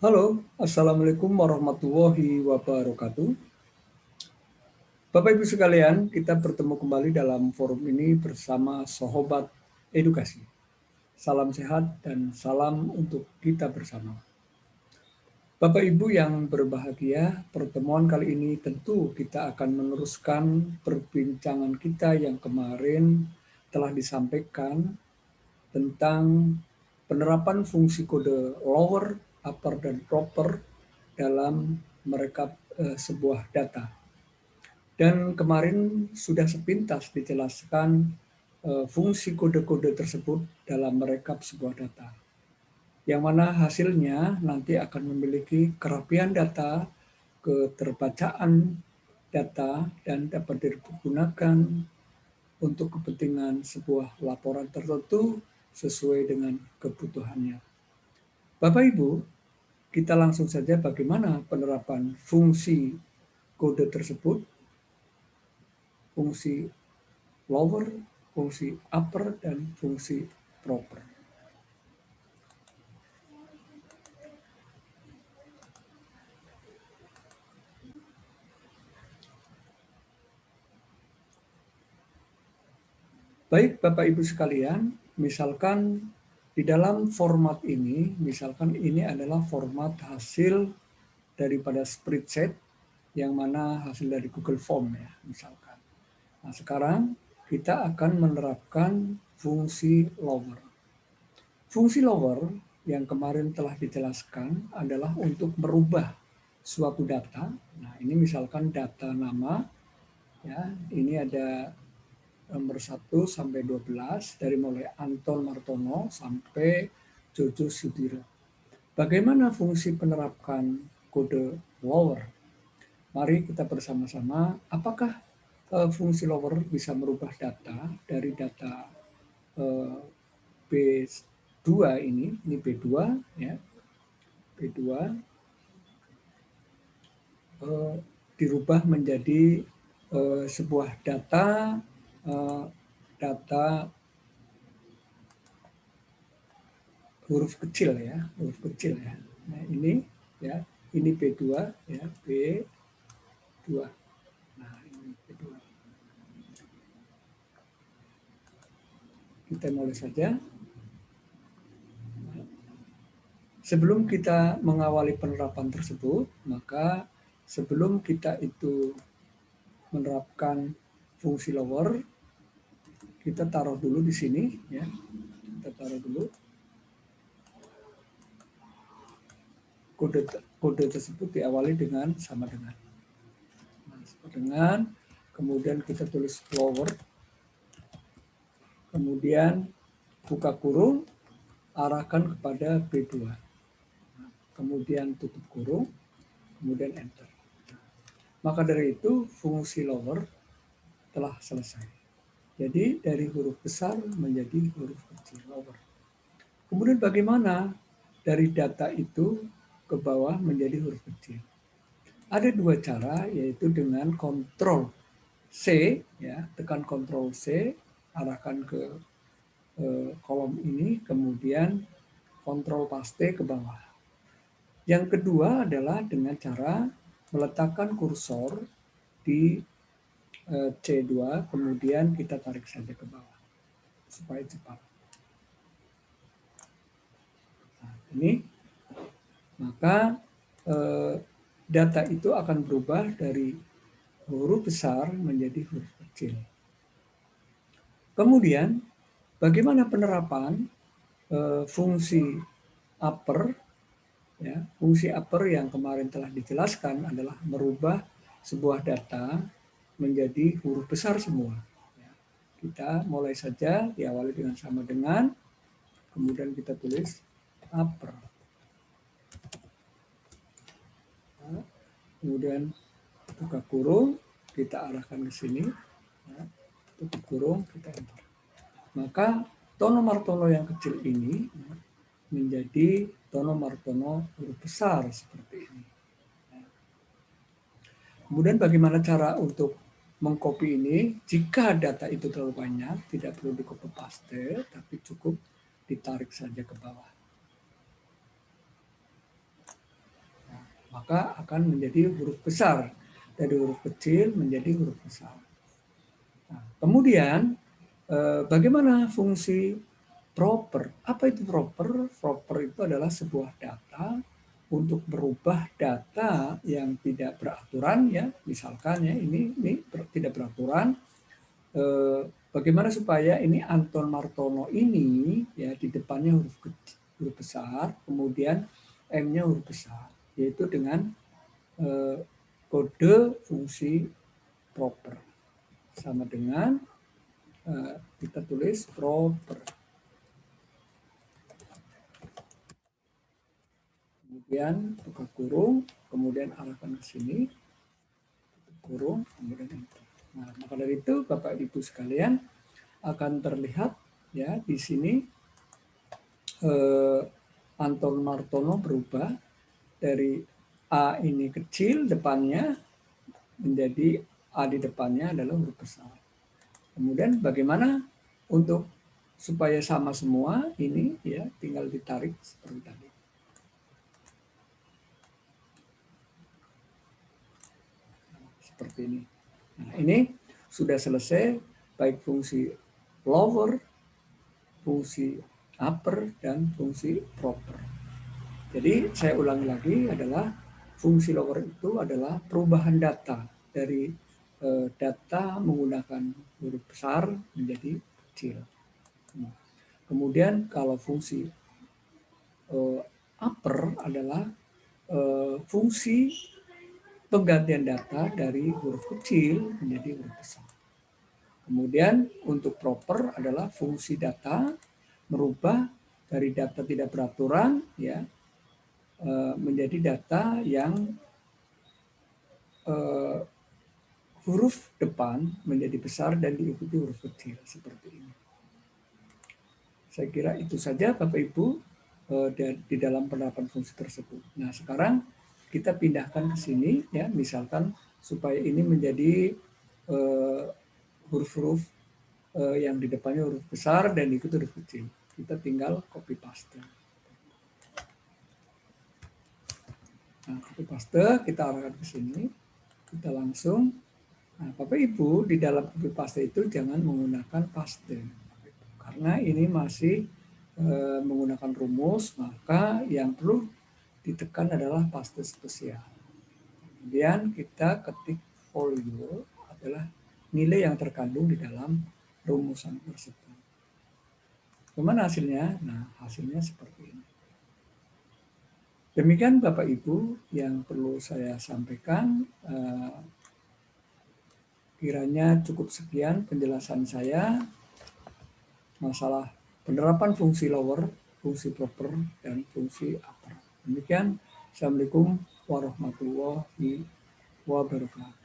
Halo, Assalamualaikum warahmatullahi wabarakatuh. Bapak Ibu sekalian, kita bertemu kembali dalam forum ini bersama Sohobat Edukasi. Salam sehat dan salam untuk kita bersama. Bapak Ibu yang berbahagia, pertemuan kali ini tentu kita akan meneruskan perbincangan kita yang kemarin telah disampaikan tentang penerapan fungsi kode lower, upper, dan proper dalam merekap sebuah data. Dan kemarin sudah sepintas dijelaskan fungsi kode-kode tersebut dalam merekap sebuah data. Yang mana hasilnya nanti akan memiliki kerapian data, keterbacaan data, dan dapat digunakan untuk kepentingan sebuah laporan tertentu sesuai dengan kebutuhannya. Bapak Ibu, kita langsung saja bagaimana penerapan fungsi kode tersebut, fungsi lower, fungsi upper, dan fungsi proper. Baik Bapak Ibu sekalian, misalkan di dalam format ini, misalkan ini adalah format hasil daripada spreadsheet yang mana hasil dari Google Form ya, misalkan. Nah, sekarang kita akan menerapkan fungsi lower. Fungsi lower yang kemarin telah dijelaskan adalah untuk merubah suatu data. Nah, ini misalkan data nama, ya, ini ada nomor 1 sampai 12 dari mulai Anton Martono sampai Jojo Sudiro. Bagaimana fungsi penerapkan kode lower? Mari kita bersama-sama, apakah fungsi lower bisa merubah data dari data B2 ini B2 ya, B2 dirubah menjadi sebuah data data huruf kecil ya, huruf kecil ya. Nah, ini ya, ini B2 ya, B2. Nah, ini B2. Kita mulai saja. Sebelum kita mengawali penerapan tersebut, maka sebelum kita itu menerapkan fungsi lower, kita taruh dulu di sini ya. Kita taruh dulu kode tersebut diawali dengan sama dengan. Nah, sama dengan, kemudian kita tulis lower, kemudian buka kurung, arahkan kepada B2. Kemudian tutup kurung, kemudian enter. Maka dari itu fungsi lower telah selesai. Jadi dari huruf besar menjadi huruf kecil, lower. Kemudian bagaimana dari data itu ke bawah menjadi huruf kecil? Ada dua cara, yaitu dengan Ctrl C, ya, tekan Ctrl C, arahkan ke kolom ini, kemudian Ctrl paste ke bawah. Yang kedua adalah dengan cara meletakkan kursor di C2, kemudian kita tarik saja ke bawah supaya cepat. Nah, ini maka data itu akan berubah dari huruf besar menjadi huruf kecil. Kemudian bagaimana penerapan fungsi upper? Ya, fungsi upper yang kemarin telah dijelaskan adalah merubah sebuah data menjadi huruf besar semua. Ya, kita mulai saja, diawali dengan sama dengan, kemudian kita tulis upper. Ya, kemudian buka kurung, kita arahkan ke sini, ya, tutup kurung, kita enter. Maka Tono Martono yang kecil ini ya, menjadi Tono Martono huruf besar seperti ini. Kemudian bagaimana cara untuk mengcopy ini? Jika data itu terlalu banyak, tidak perlu di copy paste, tapi cukup ditarik saja ke bawah. maka akan menjadi huruf besar. Dari huruf kecil menjadi huruf besar. Nah, kemudian bagaimana fungsi proper? Apa itu proper? Proper itu adalah sebuah data untuk merubah data yang tidak beraturan, ya, misalkan ya ini tidak beraturan. Bagaimana supaya ini Anton Martono ini ya di depannya huruf besar, kemudian M-nya huruf besar, yaitu dengan kode fungsi proper sama dengan kita tulis proper. Kemudian buka kurung, kemudian arahkan ke sini, kurung, kemudian enter. Nah, maka dari itu Bapak Ibu sekalian akan terlihat ya di sini Anton Martono berubah dari A ini kecil depannya menjadi A di depannya adalah huruf besar. Kemudian bagaimana untuk supaya sama semua ini ya tinggal ditarik seperti tadi. Seperti ini. Nah, ini sudah selesai baik fungsi lower, fungsi upper, dan fungsi proper. Jadi saya ulangi lagi adalah fungsi lower itu adalah perubahan data dari data menggunakan huruf besar menjadi kecil. Nah, kemudian kalau fungsi upper adalah fungsi penggantian data dari huruf kecil menjadi huruf besar. Kemudian untuk proper adalah fungsi data merubah dari data tidak beraturan ya menjadi data yang huruf depan menjadi besar dan diikuti huruf kecil seperti ini. Saya kira itu saja Bapak Ibu di dalam penerapan fungsi tersebut. Nah, sekarang kita pindahkan ke sini ya, misalkan supaya ini menjadi huruf-huruf yang di depannya huruf besar dan diikuti huruf kecil. Kita tinggal copy paste. Nah, copy paste kita arahkan ke sini. Kita langsung. Nah, Bapak Ibu di dalam copy paste itu jangan menggunakan paste. Karena ini masih menggunakan rumus, maka yang perlu ditekan adalah paste spesial. Kemudian kita ketik value adalah nilai yang terkandung di dalam rumusan tersebut. Bagaimana hasilnya? Nah, hasilnya seperti ini. Demikian Bapak Ibu yang perlu saya sampaikan. Kiranya cukup sekian penjelasan saya masalah penerapan fungsi lower, fungsi proper, dan fungsi upper. Demikian. Assalamualaikum warahmatullahi wabarakatuh.